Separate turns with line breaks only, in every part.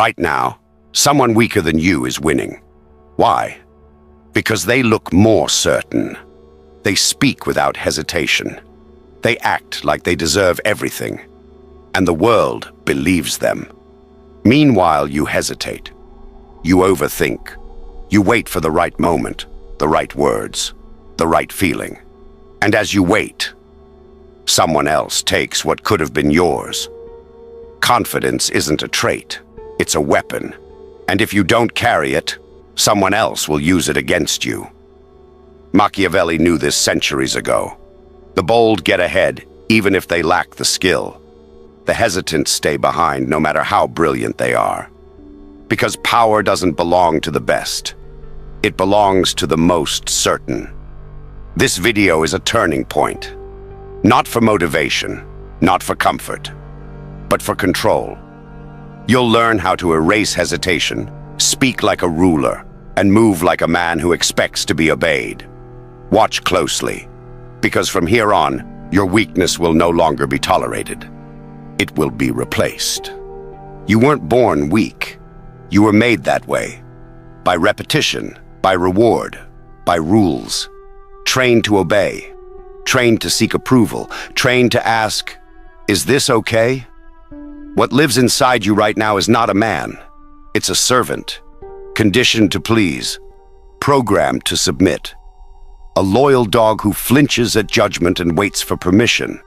Right now, someone weaker than you is winning. Why? Because they look more certain. They speak without hesitation. They act like they deserve everything. And the world believes them. Meanwhile, you hesitate. You overthink. You wait for the right moment, the right words, the right feeling. And as you wait, someone else takes what could have been yours. Confidence isn't a trait, it's a weapon. And if you don't carry it, someone else will use it against you. Machiavelli knew this centuries ago. The bold get ahead, even if they lack the skill. The hesitants stay behind, no matter how brilliant they are. Because power doesn't belong to the best. It belongs to the most certain. This video is a turning point. Not for motivation, not for comfort, but for control. You'll learn how to erase hesitation, speak like a ruler, and move like a man who expects to be obeyed. Watch closely, because from here on, your weakness will no longer be tolerated. It will be replaced. You weren't born weak. You were made that way. By repetition, by reward, by rules. Trained to obey. Trained to seek approval. Trained to ask, is this okay? What lives inside you right now is not a man. It's a servant. Conditioned to please. Programmed to submit. A loyal dog who flinches at judgment and waits for permission.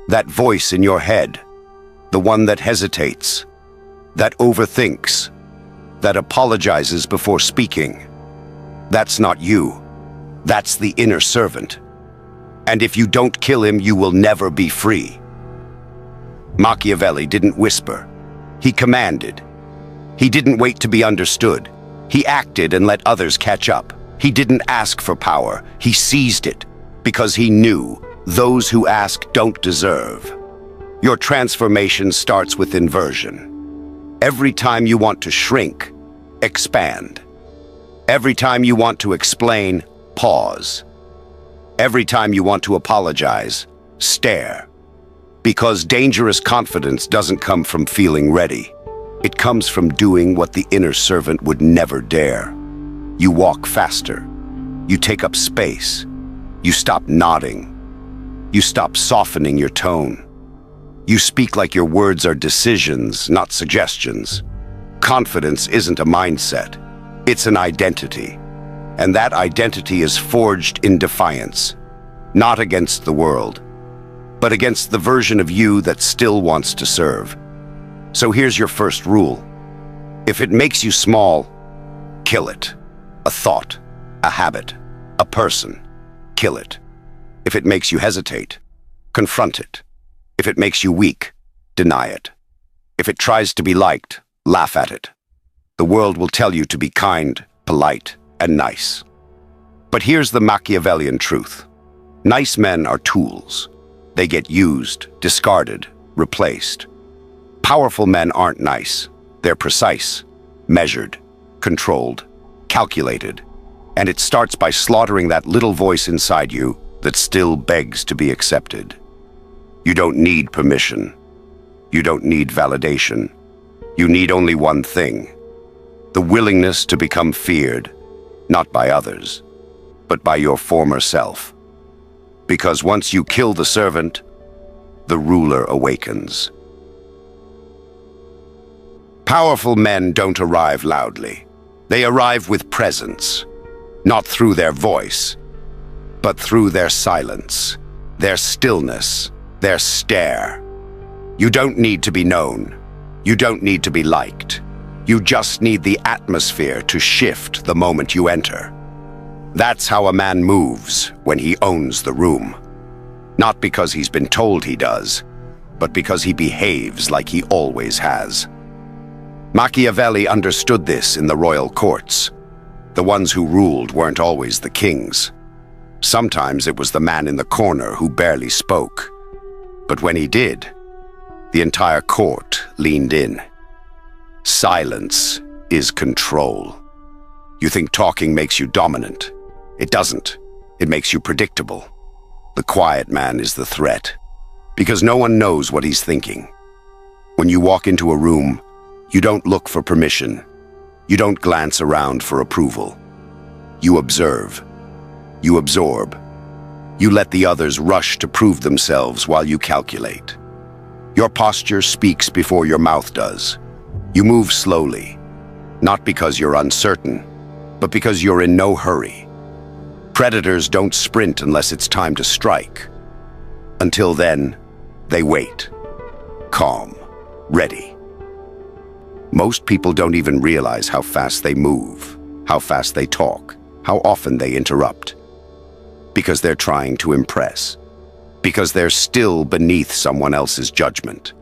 That voice in your head. The one that hesitates. That overthinks. That apologizes before speaking. That's not you. That's the inner servant. And if you don't kill him, you will never be free. Machiavelli didn't whisper. He commanded. He didn't wait to be understood. He acted and let others catch up. He didn't ask for power. He seized it because he knew those who ask don't deserve. Your transformation starts with inversion. Every time you want to shrink, expand. Every time you want to explain, pause. Every time you want to apologize, stare. Because dangerous confidence doesn't come from feeling ready. It comes from doing what the inner servant would never dare. You walk faster. You take up space. You stop nodding. You stop softening your tone. You speak like your words are decisions, not suggestions. Confidence isn't a mindset. It's an identity. And that identity is forged in defiance. Not against the world, but against the version of you that still wants to serve. So here's your first rule. If it makes you small, kill it. A thought, a habit, a person, kill it. If it makes you hesitate, confront it. If it makes you weak, deny it. If it tries to be liked, laugh at it. The world will tell you to be kind, polite, and nice. But here's the Machiavellian truth. Nice men are tools. They get used, discarded, replaced. Powerful men aren't nice. They're precise, measured, controlled, calculated. And it starts by slaughtering that little voice inside you that still begs to be accepted. You don't need permission. You don't need validation. You need only one thing: the willingness to become feared, not by others, but by your former self. Because once you kill the servant, the ruler awakens. Powerful men don't arrive loudly. They arrive with presence, not through their voice, but through their silence, their stillness, their stare. You don't need to be known. You don't need to be liked. You just need the atmosphere to shift the moment you enter. That's how a man moves when he owns the room. Not because he's been told he does, but because he behaves like he always has. Machiavelli understood this in the royal courts. The ones who ruled weren't always the kings. Sometimes it was the man in the corner who barely spoke. But when he did, the entire court leaned in. Silence is control. You think talking makes you dominant. It doesn't. It makes you predictable. The quiet man is the threat, because no one knows what he's thinking. When you walk into a room, You don't look for permission. You don't glance around for approval. You observe. You absorb. You let the others rush to prove themselves while you calculate. Your posture speaks before your mouth does. You move slowly, not because you're uncertain, but because you're in no hurry. Predators don't sprint unless it's time to strike. Until then, they wait. Calm, ready. Most people don't even realize how fast they move, how fast they talk, how often they interrupt. Because they're trying to impress. Because they're still beneath someone else's judgment.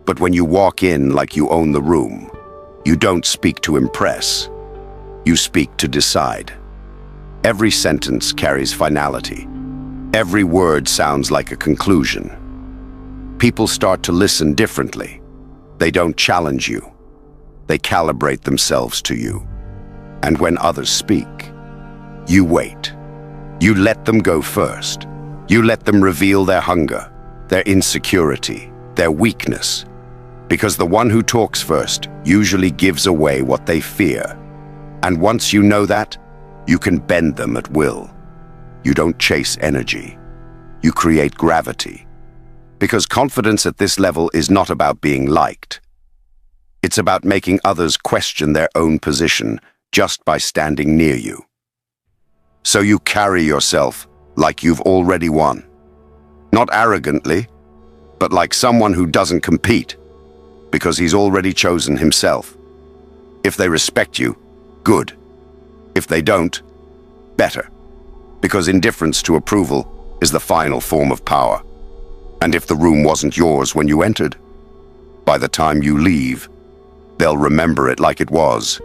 But when you walk in like you own the room, you don't speak to impress. You speak to decide. Every sentence carries finality. Every word sounds like a conclusion. People start to listen differently. They don't challenge you. They calibrate themselves to you. And when others speak, you wait. You let them go first. You let them reveal their hunger, their insecurity, their weakness. Because the one who talks first usually gives away what they fear. And once you know that, you can bend them at will. You don't chase energy. You create gravity. Because confidence at this level is not about being liked. It's about making others question their own position just by standing near you. So you carry yourself like you've already won. Not arrogantly, but like someone who doesn't compete, because he's already chosen himself. If they respect you, good. If they don't, better. Because indifference to approval is the final form of power. And if the room wasn't yours when you entered, by the time you leave, they'll remember it like it was,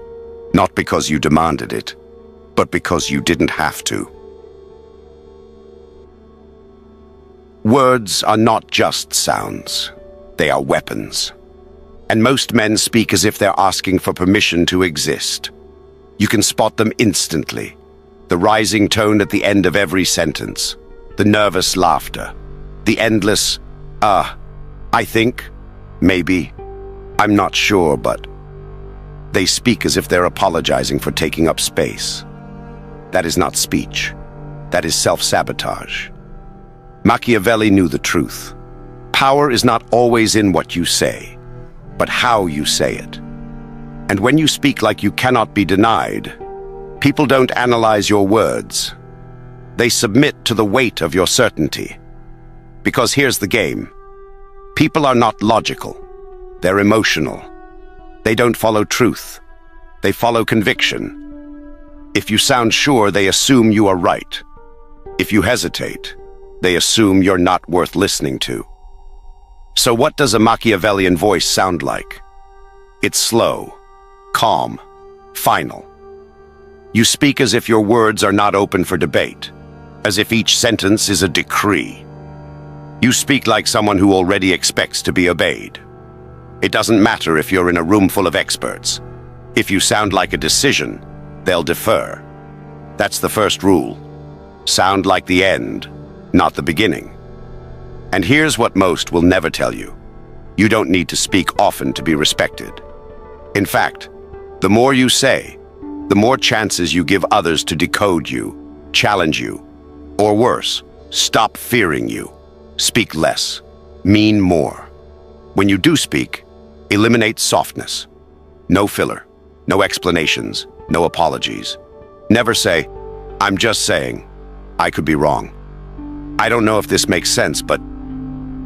not because you demanded it, but because you didn't have to. Words are not just sounds. They are weapons. And most men speak as if they're asking for permission to exist. You can spot them instantly. The rising tone at the end of every sentence. The nervous laughter. The endless, I think, maybe, I'm not sure, but... They speak as if they're apologizing for taking up space. That is not speech. That is self-sabotage. Machiavelli knew the truth. Power is not always in what you say, but how you say it. And when you speak like you cannot be denied, people don't analyze your words. They submit to the weight of your certainty. Because here's the game. People are not logical. They're emotional. They don't follow truth. They follow conviction. If you sound sure, they assume you are right. If you hesitate, they assume you're not worth listening to. So what does a Machiavellian voice sound like? It's slow, calm, final. You speak as if your words are not open for debate, as if each sentence is a decree. You speak like someone who already expects to be obeyed. It doesn't matter if you're in a room full of experts. If you sound like a decision, they'll defer. That's the first rule. Sound like the end, not the beginning. And here's what most will never tell you. You don't need to speak often to be respected. In fact, the more you say, the more chances you give others to decode you, challenge you, or worse, stop fearing you. Speak less, mean more. When you do speak, eliminate softness. No filler, no explanations, no apologies. Never say, I'm just saying, I could be wrong. I don't know if this makes sense, but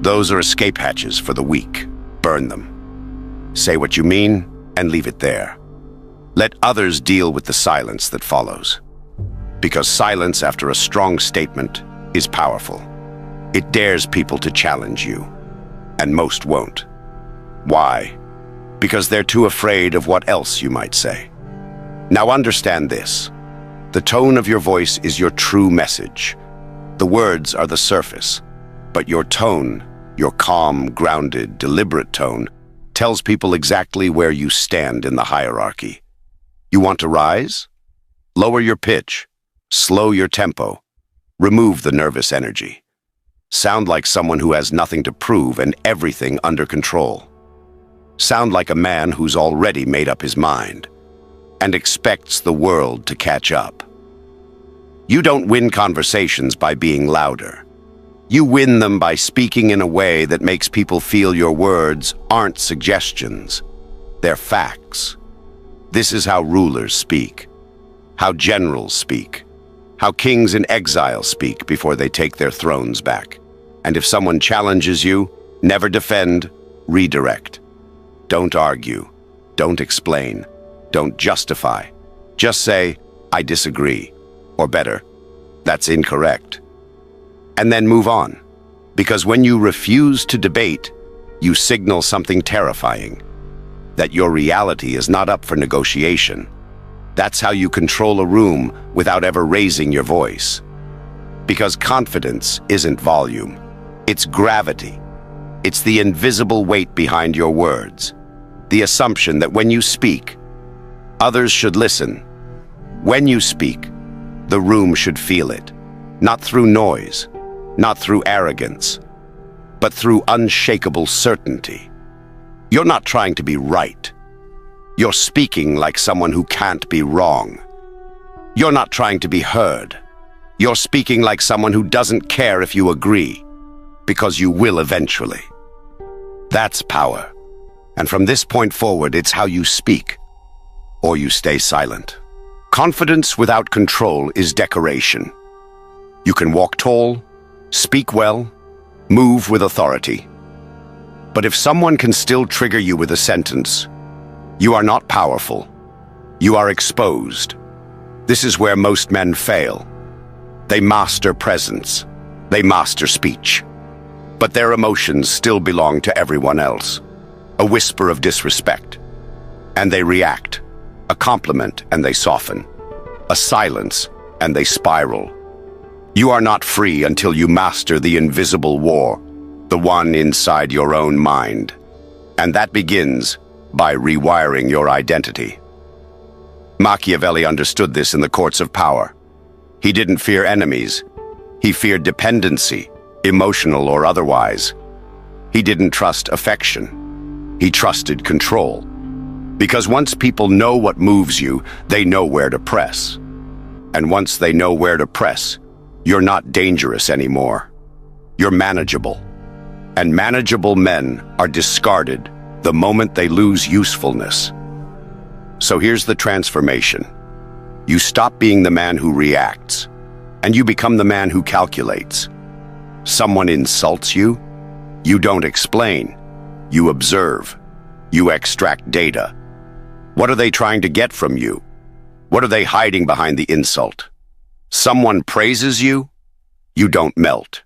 those are escape hatches for the weak. Burn them. Say what you mean and leave it there. Let others deal with the silence that follows. Because silence after a strong statement is powerful. It dares people to challenge you, and most won't. Why? Because they're too afraid of what else you might say. Now understand this. The tone of your voice is your true message. The words are the surface, but your tone, your calm, grounded, deliberate tone, tells people exactly where you stand in the hierarchy. You want to rise? Lower your pitch, slow your tempo, remove the nervous energy. Sound like someone who has nothing to prove and everything under control. sound like a man who's already made up his mind and expects the world to catch up. You don't win conversations by being louder. You win them by speaking in a way that makes people feel your words aren't suggestions, they're facts. This is how rulers speak, how generals speak, how kings in exile speak before they take their thrones back. And if someone challenges you, never defend, redirect. Don't argue, don't explain, don't justify. Just say, I disagree, or better, that's incorrect. And then move on, because when you refuse to debate, you signal something terrifying, that your reality is not up for negotiation. That's how you control a room without ever raising your voice. Because confidence isn't volume, it's gravity. It's the invisible weight behind your words, the assumption that when you speak, others should listen. When you speak, the room should feel it, not through noise, not through arrogance, but through unshakable certainty. You're not trying to be right. You're speaking like someone who can't be wrong. You're not trying to be heard. You're speaking like someone who doesn't care if you agree, because you will eventually. That's power. And from this point forward, it's how you speak, or you stay silent. Confidence without control is decoration. You can walk tall, speak well, move with authority. But if someone can still trigger you with a sentence, you are not powerful. You are exposed. This is where most men fail. They master presence. They master speech. But their emotions still belong to everyone else. A whisper of disrespect, and they react. A compliment, and they soften. A silence, and they spiral. You are not free until you master the invisible war, the one inside your own mind. And that begins by rewiring your identity. Machiavelli understood this in the courts of power. He didn't fear enemies. He feared dependency, emotional or otherwise. He didn't trust affection. He trusted control. Because once people know what moves you, they know where to press. And once they know where to press, you're not dangerous anymore. You're manageable. And manageable men are discarded the moment they lose usefulness. So here's the transformation. You stop being the man who reacts, and you become the man who calculates. Someone insults you, you don't explain. You observe. You extract data. What are they trying to get from you? What are they hiding behind the insult? Someone praises you, you don't melt.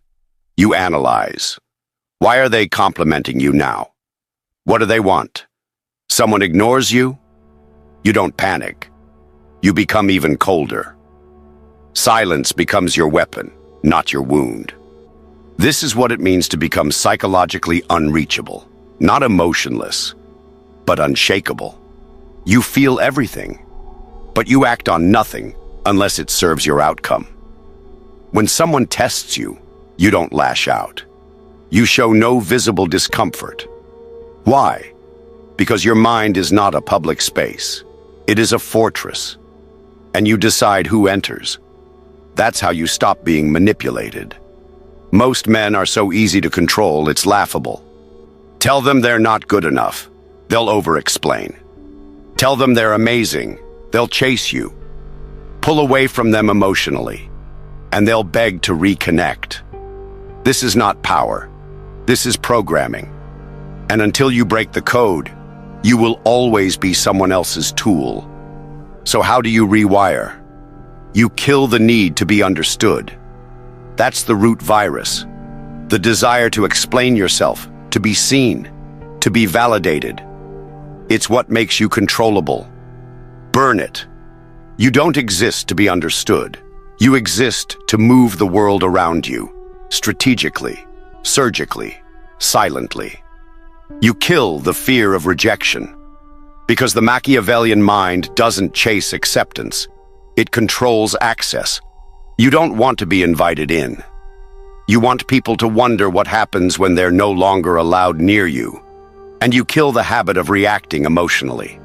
You analyze. Why are they complimenting you now? What do they want? Someone ignores you, you don't panic. You become even colder. Silence becomes your weapon, not your wound. This is what it means to become psychologically unreachable, not emotionless, but unshakable. You feel everything, but you act on nothing unless it serves your outcome. When someone tests you, you don't lash out. You show no visible discomfort. Why? Because your mind is not a public space. It is a fortress, and you decide who enters. That's how you stop being manipulated. Most men are so easy to control, it's laughable. Tell them they're not good enough, they'll over-explain. Tell them they're amazing, they'll chase you. Pull away from them emotionally, and they'll beg to reconnect. This is not power, this is programming. And until you break the code, you will always be someone else's tool. So how do you rewire? You kill the need to be understood. That's the root virus. The desire to explain yourself, to be seen, to be validated. It's what makes you controllable. Burn it. You don't exist to be understood. You exist to move the world around you, strategically, surgically, silently. You kill the fear of rejection, because the Machiavellian mind doesn't chase acceptance. It controls access. You don't want to be invited in. You want people to wonder what happens when they're no longer allowed near you. And you kill the habit of reacting emotionally.